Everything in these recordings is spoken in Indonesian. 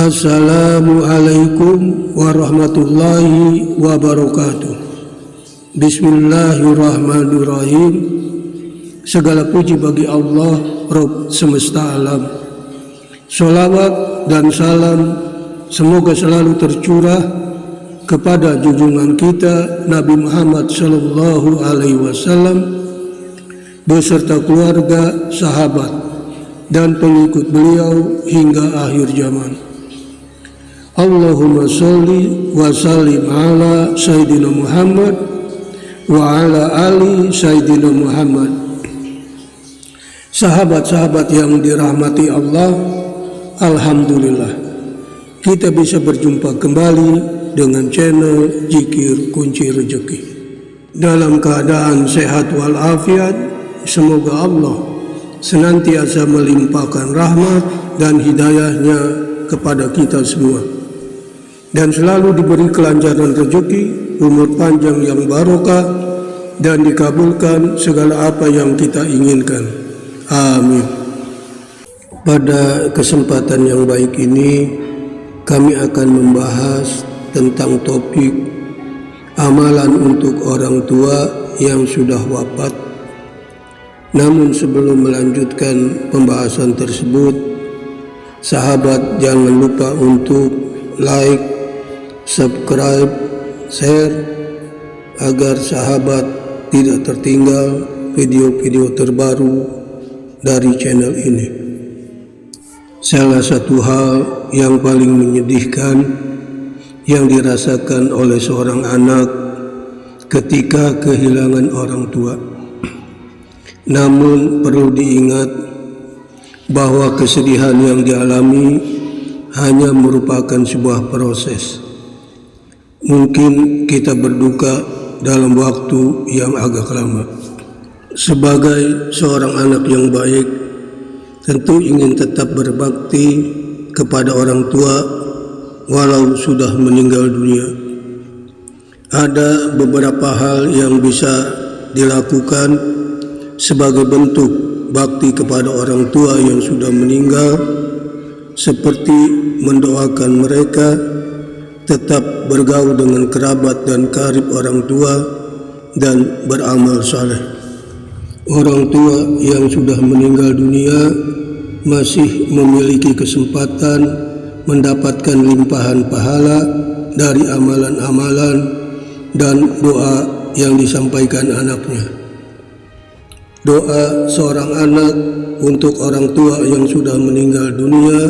Assalamualaikum warahmatullahi wabarakatuh. Bismillahirrahmanirrahim. Segala puji bagi Allah, Rabb semesta alam. Sholawat dan salam semoga selalu tercurah kepada junjungan kita Nabi Muhammad sallallahu alaihi wasallam beserta keluarga, sahabat dan pengikut beliau hingga akhir zaman. Allahumma sholli wa sallim ala Sayyidina Muhammad wa ala ali Sayyidina Muhammad. Sahabat-sahabat yang dirahmati Allah, alhamdulillah kita bisa berjumpa kembali dengan channel Zikir Kunci Rezeki. Dalam keadaan sehat walafiat, semoga Allah senantiasa melimpahkan rahmat dan hidayahnya kepada kita semua, dan selalu diberi kelancaran rezeki, umur panjang yang barokah, dan dikabulkan segala apa yang kita inginkan. Amin. Pada kesempatan yang baik ini, kami akan membahas tentang topik amalan untuk orang tua yang sudah wafat. Namun sebelum melanjutkan pembahasan tersebut, sahabat jangan lupa untuk like, subscribe, share agar sahabat tidak tertinggal video-video terbaru dari channel ini. Salah satu hal yang paling menyedihkan yang dirasakan oleh seorang anak ketika kehilangan orang tua. Namun perlu diingat bahwa kesedihan yang dialami hanya merupakan sebuah proses. Mungkin kita berduka dalam waktu yang agak lama. Sebagai seorang anak yang baik, tentu ingin tetap berbakti kepada orang tua walau sudah meninggal dunia. Ada beberapa hal yang bisa dilakukan sebagai bentuk bakti kepada orang tua yang sudah meninggal, seperti mendoakan mereka tetap bergaul dengan kerabat dan karib orang tua dan beramal saleh. Orang tua yang sudah meninggal dunia masih memiliki kesempatan mendapatkan limpahan pahala dari amalan-amalan dan doa yang disampaikan anaknya. Doa seorang anak untuk orang tua yang sudah meninggal dunia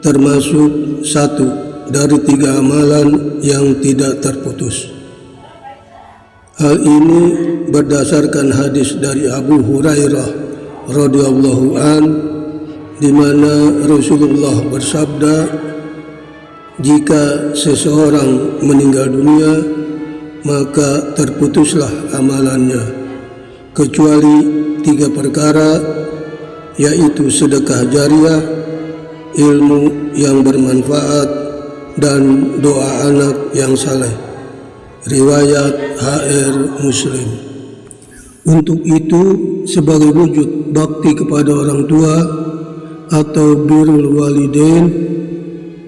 termasuk satu dari 3 amalan yang tidak terputus. Hal ini berdasarkan hadis dari Abu Hurairah radhiyallahu an, di mana Rasulullah bersabda, jika seseorang meninggal dunia maka terputuslah amalannya, kecuali 3 perkara, yaitu sedekah jariah, ilmu yang bermanfaat, dan doa anak yang saleh. Riwayat HR Muslim. Untuk itu, sebagai wujud bakti kepada orang tua atau birrul walidain,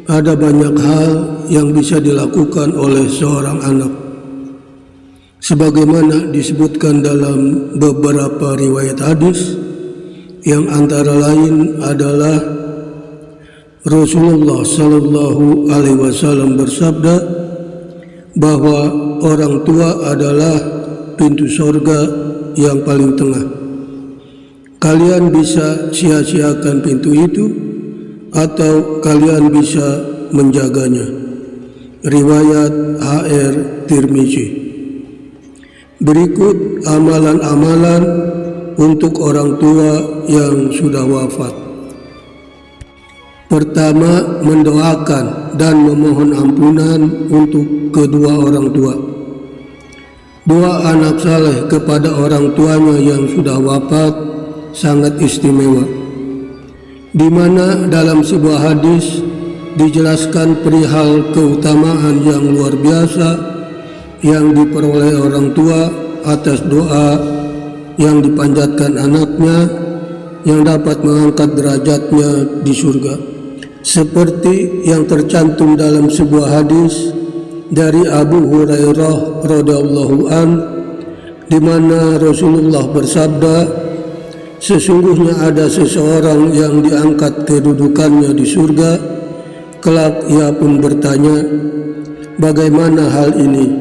ada banyak hal yang bisa dilakukan oleh seorang anak. Sebagaimana disebutkan dalam beberapa riwayat hadis, yang antara lain adalah Rasulullah sallallahu alaihi wasallam bersabda bahwa orang tua adalah pintu surga yang paling tengah. Kalian bisa sia-siakan pintu itu atau kalian bisa menjaganya. Riwayat HR Tirmizi. Berikut amalan-amalan untuk orang tua yang sudah wafat. Pertama, mendoakan dan memohon ampunan untuk kedua orang tua. Doa anak saleh kepada orang tuanya yang sudah wafat sangat istimewa, di mana dalam sebuah hadis dijelaskan perihal keutamaan yang luar biasa yang diperoleh orang tua atas doa yang dipanjatkan anaknya yang dapat mengangkat derajatnya di surga. seperti yang tercantum dalam sebuah hadis dari Abu Hurairah radhiyallahu an, di mana Rasulullah bersabda, sesungguhnya ada seseorang yang diangkat kedudukannya di surga. Kelak ia pun bertanya, bagaimana hal ini?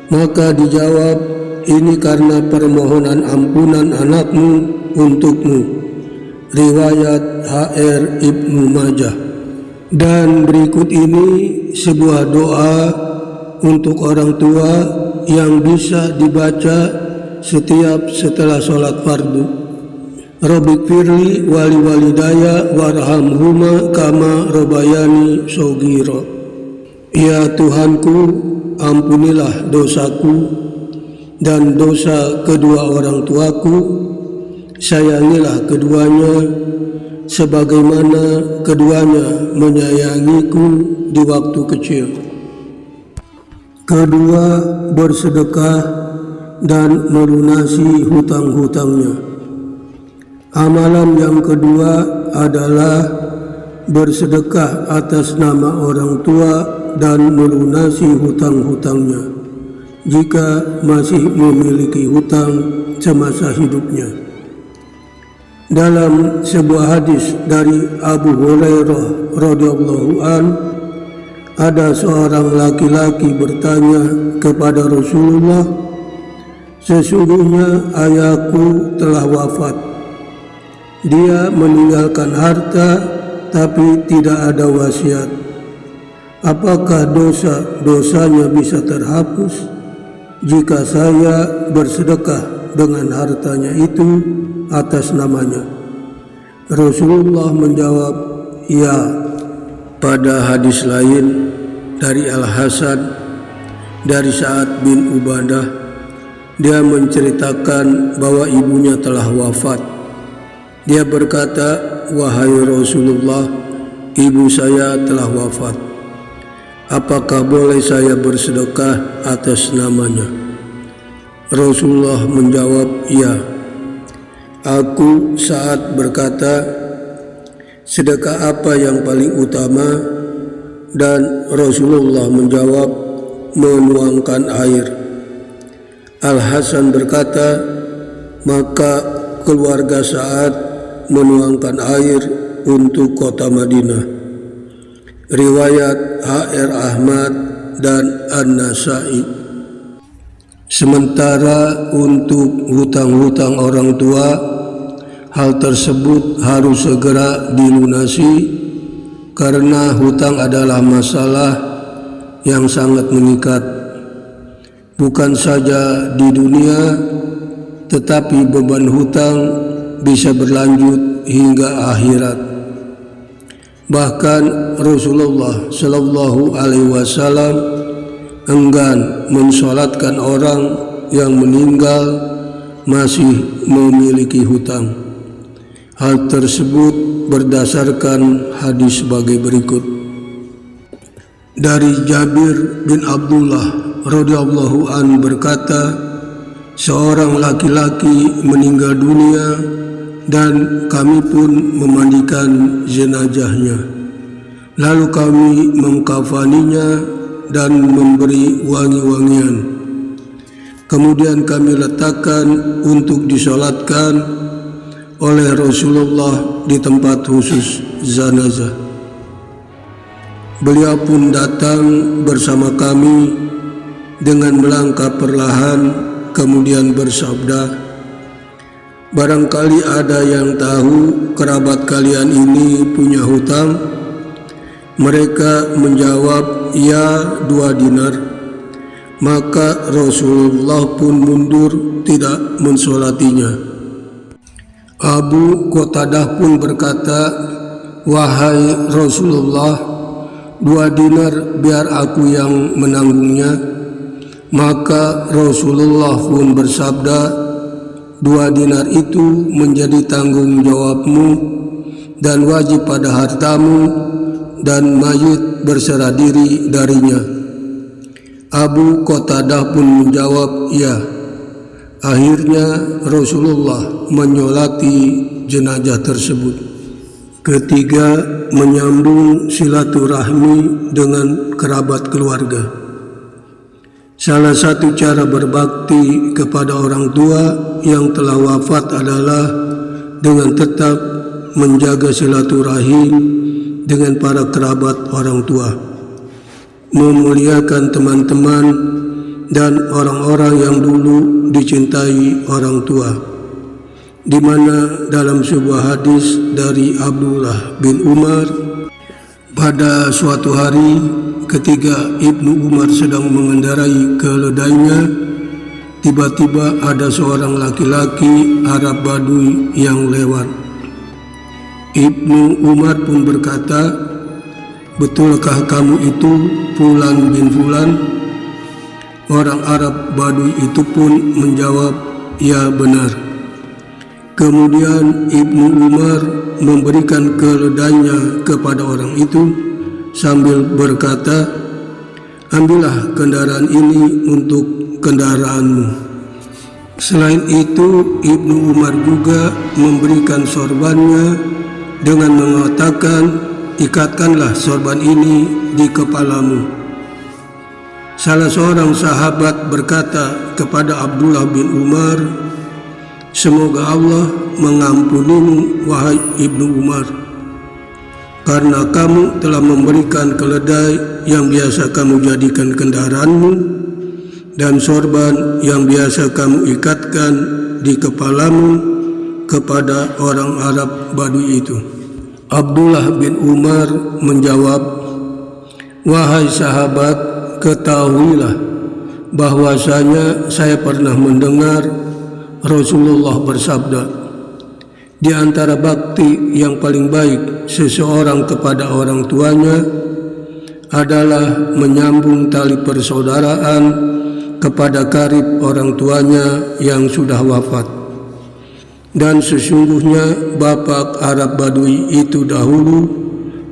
Maka dijawab, ini karena permohonan ampunan anakmu untukmu. Riwayat HR Ibnu Majah. Dan berikut ini sebuah doa untuk orang tua yang bisa dibaca setiap setelah sholat fardu. Rabbighfirli wali walidaya warhamhuma kama rabbayani shaghira. Ya Tuhanku, ampunilah dosaku dan dosa kedua orang tuaku, sayangilah keduanya sebagaimana keduanya menyayangiku di waktu kecil. Kedua, bersedekah dan melunasi hutang-hutangnya. Amalan yang kedua adalah bersedekah atas nama orang tua dan melunasi hutang-hutangnya jika masih memiliki hutang semasa hidupnya. Dalam sebuah hadis dari Abu Hurairah radhiyallahu an, ada seorang laki-laki bertanya kepada Rasulullah, sesungguhnya ayahku telah wafat. Dia meninggalkan harta tapi tidak ada wasiat. Apakah dosa-dosanya bisa terhapus jika saya bersedekah dengan hartanya itu atas namanya? Rasulullah menjawab, ya. Pada hadis lain dari Al-Hasan dari Sa'ad bin Ubadah, dia menceritakan bahwa ibunya telah wafat. Dia berkata, wahai Rasulullah, ibu saya telah wafat. Apakah boleh saya bersedekah atas namanya? Rasulullah menjawab, ya. Aku Sa'ad berkata, sedekah apa yang paling utama? Dan Rasulullah menjawab, menuangkan air. Al-Hasan berkata, maka keluarga Sa'ad menuangkan air untuk kota Madinah. Riwayat HR Ahmad dan An-Nasai. Sementara untuk hutang-hutang orang tua, hal tersebut harus segera dilunasi karena hutang adalah masalah yang sangat mengikat, bukan saja di dunia, tetapi beban hutang bisa berlanjut hingga akhirat. Bahkan Rasulullah Shallallahu Alaihi Wasallam enggan mensolatkan orang yang meninggal masih memiliki hutang. Hal tersebut berdasarkan hadis sebagai berikut. Dari Jabir bin Abdullah radhiyallahu an berkata, seorang laki-laki meninggal dunia dan kami pun memandikan jenazahnya. Lalu kami mengkafaninya dan memberi wangi-wangian. Kemudian kami letakkan untuk disolatkan oleh Rasulullah di tempat khusus jenazah. Beliau pun datang bersama kami dengan melangkah perlahan, kemudian bersabda, barangkali ada yang tahu kerabat kalian ini punya hutang? Mereka menjawab, ya, 2 dinar. Maka Rasulullah pun mundur tidak mensolatinya. Abu Qatadah pun berkata, wahai Rasulullah, 2 dinar biar aku yang menanggungnya. Maka Rasulullah pun bersabda, 2 dinar itu menjadi tanggung jawabmu dan wajib pada hartamu, dan mayit berserah diri darinya. Abu Qatadah pun menjawab, ya. Akhirnya Rasulullah menyolati jenazah tersebut. Ketiga, menyambung silaturahmi dengan kerabat keluarga. Salah satu cara berbakti kepada orang tua yang telah wafat adalah dengan tetap menjaga silaturahim dengan para kerabat orang tua, memuliakan teman-teman dan orang-orang yang dulu dicintai orang tua, di mana dalam sebuah hadis dari Abdullah bin Umar, pada suatu hari ketika Ibnu Umar sedang mengendarai keledainya, tiba-tiba ada seorang laki-laki Arab Badui yang lewat. Ibnu Umar pun berkata, "Betulkah kamu itu Fulan bin Fulan?" Orang Arab Badui itu pun menjawab, "Ya, benar." Kemudian Ibnu Umar memberikan keledainya kepada orang itu sambil berkata, "Ambillah kendaraan ini untuk kendaraanmu." Selain itu, Ibnu Umar juga memberikan sorbannya dengan mengatakan, "Ikatkanlah sorban ini di kepalamu." Salah seorang sahabat berkata kepada Abdullah bin Umar, "Semoga Allah mengampunimu, wahai Ibnu Umar, karena kamu telah memberikan keledai yang biasa kamu jadikan kendaraanmu dan sorban yang biasa kamu ikatkan di kepalamu kepada orang Arab Badui itu." Abdullah bin Umar menjawab, "Wahai sahabat, ketahuilah bahwasanya saya pernah mendengar Rasulullah bersabda, di antara bakti yang paling baik seseorang kepada orang tuanya adalah menyambung tali persaudaraan kepada karib orang tuanya yang sudah wafat. Dan sesungguhnya bapak Arab Badui itu dahulu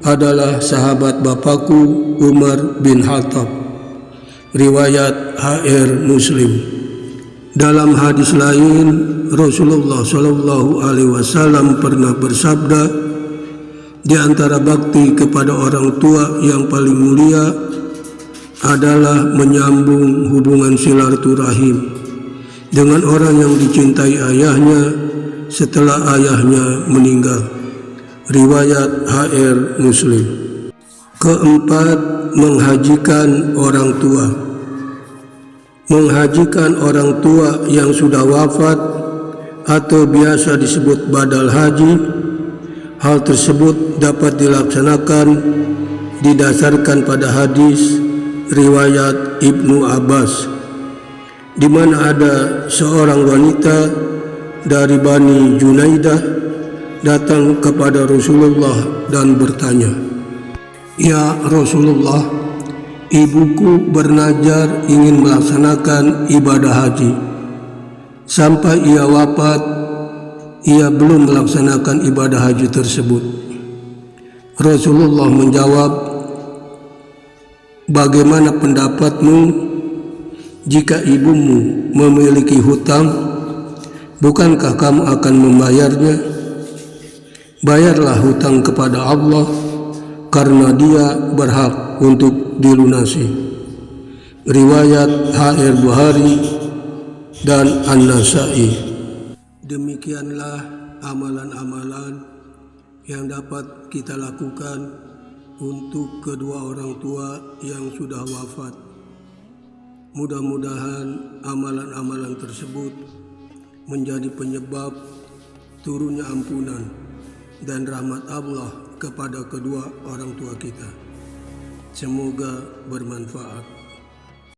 adalah sahabat bapakku Umar bin Khattab." Riwayat HR Muslim. Dalam hadis lain, Rasulullah SAW pernah bersabda, di antara bakti kepada orang tua yang paling mulia adalah menyambung hubungan silaturahim dengan orang yang dicintai ayahnya setelah ayahnya meninggal. Riwayat HR Muslim. Keempat, menghajikan orang tua. Menghajikan orang tua yang sudah wafat atau biasa disebut badal haji, hal tersebut dapat dilaksanakan didasarkan pada hadis riwayat Ibnu Abbas, di mana ada seorang wanita dari Bani Junaidah datang kepada Rasulullah dan bertanya, "Ya Rasulullah, ibuku bernazar ingin melaksanakan ibadah haji. Sampai ia wafat, ia belum melaksanakan ibadah haji tersebut." Rasulullah menjawab, "Bagaimana pendapatmu jika ibumu memiliki hutang? Bukankah kamu akan membayarnya? Bayarlah hutang kepada Allah, karena Dia berhak untuk dilunasi." Riwayat HR Bukhari dan An-Nasai. Demikianlah amalan-amalan yang dapat kita lakukan untuk kedua orang tua yang sudah wafat. Mudah-mudahan amalan-amalan tersebut menjadi penyebab turunnya ampunan dan rahmat Allah kepada kedua orang tua kita. Semoga bermanfaat.